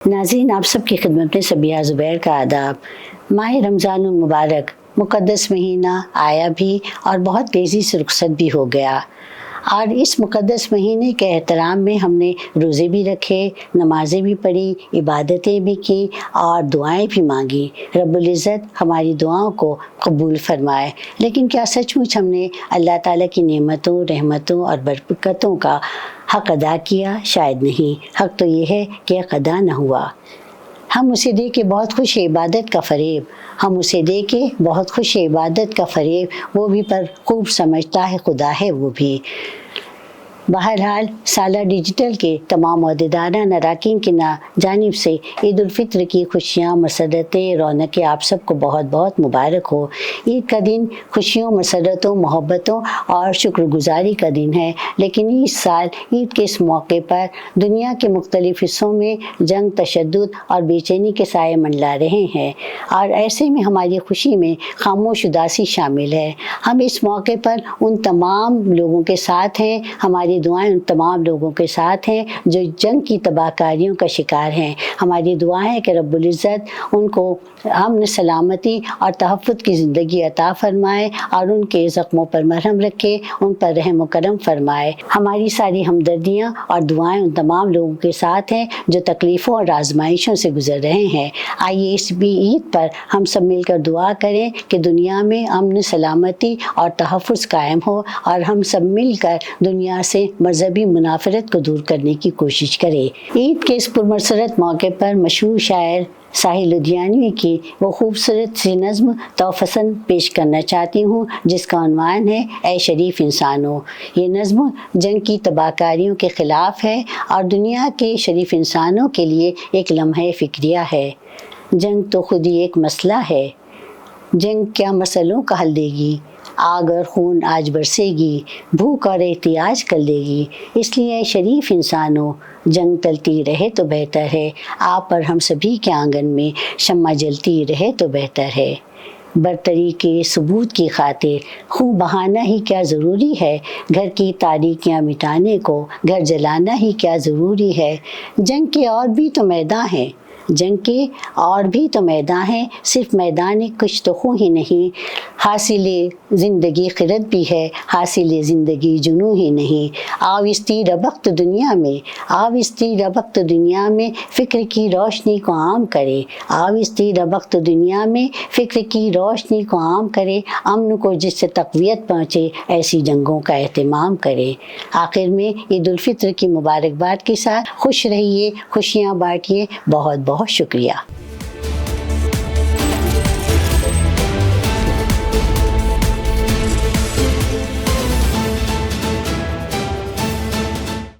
नाज़रीन, आप सब की खिदमत में सबिया ज़ुबैर का आदाब। माह रमज़ान मुबारक मुक़द्दस महीना आया भी और बहुत तेज़ी से रुखसत भी हो गया, और इस मुक़द्दस महीने के एहतराम में हमने रोज़े भी रखे, नमाज़ें भी पढ़ी, इबादतें भी की और दुआएं भी मांगी। रब्बुल इज़्ज़त हमारी दुआओं को कबूल फरमाए। लेकिन क्या सचमुच हमने अल्लाह ताला की नेमतों, रहमतों और बरकतों का हक़ अदा किया? शायद नहीं। हक़ तो ये है कि हक़ अदा न हुआ। हम उसे दे के बहुत खुश है इबादत का फ़रेब, हम उसे दे के बहुत खुश है इबादत का फ़रेब, वो भी पर खूब समझता है खुदा है वो भी। बहरहाल साला डिजिटल के तमाम अहदेदारान अरकान की जानिब से ईद उल फित्र की खुशियाँ, मसरतें, रौनकें आप सबको बहुत बहुत मुबारक हो। ईद का दिन खुशियों, मसरतों, मोहब्बतों और शुक्रगुजारी का दिन है, लेकिन इस साल ईद के इस मौके पर दुनिया के मुख्तलिफ हिस्सों में जंग, तशद्दुद और बेचैनी के साए मंडला रहे हैं, और ऐसे में हमारी खुशी में खामोश उदासी शामिल है। हम इस मौके पर उन तमाम लोगों के साथ हैं, हमारी दुआएं उन तमाम लोगों के साथ हैं जो जंग की तबाहकारियों का शिकार हैं। हमारी दुआ है कि रब्बुल इज़्ज़त उनको अमन, सलामती और तहफ़्फ़ुज़ की ज़िंदगी अता फ़रमाए और उनके ज़ख्मों पर मरहम रखे, उन पर रहम व करम फ़रमाए। हमारी सारी हमदर्दियाँ और दुआएं उन तमाम लोगों के साथ हैं जो तकलीफ़ों और आज़माइशों से गुज़र रहे हैं। आइए इस भी ईद पर हम सब मिलकर दुआ करें कि दुनिया में अमन, सलामती और तहफ़्फ़ुज़ कायम हो, और हम सब मिलकर दुनिया से मजहबी मुनाफरत को दूर करने की कोशिश करें। ईद के इस पुरमसरत मौके पर मशहूर शायर साहिल लुधियानवी की वो खूबसूरत सी नज़्म तोफ़सन पेश करना चाहती हूँ, जिसका उन्वान है ऐ शरीफ इंसानों। ये नज़्म जंग की तबाहकारियों के ख़िलाफ़ है और दुनिया के शरीफ इंसानों के लिए एक लम्हा फ़िक्रिया है। जंग तो खुद ही एक मसला है, जंग क्या मसलों का हल देगी, आग और खून आज बरसेगी, भूख और एहतियाज कर देगी। इसलिए शरीफ इंसानों, जंग टलती रहे तो बेहतर है, आप और हम सभी के आंगन में शम्मा जलती रहे तो बेहतर है। बरतरी के सबूत की खातिर खून बहाना ही क्या ज़रूरी है, घर की तारीकियाँ मिटाने को घर जलाना ही क्या ज़रूरी है। जंग के और भी तो मैदान हैं, जंग के और भी तो मैदान हैं, सिर्फ मैदान कुछ तो खून ही नहीं। हासिल ज़िंदगी खिरत भी है, हासिल ज़िंदगी जुनून ही नहीं। आविस्ती रबख्त दुनिया में, आविस्ती रबख्त दुनिया में फ़िक्र की रोशनी को आम करे, आविस्ती रबख्त दुनिया में फ़िक्र की रोशनी को आम करे। अमन को जिससे तक़वियत पहुँचे ऐसी जंगों का एहतमाम करे। आखिर में ईद उल फित्र की मुबारकबाद के साथ खुश रहिए, खुशियाँ बाँटिए। बहुत बहुत शुक्रिया।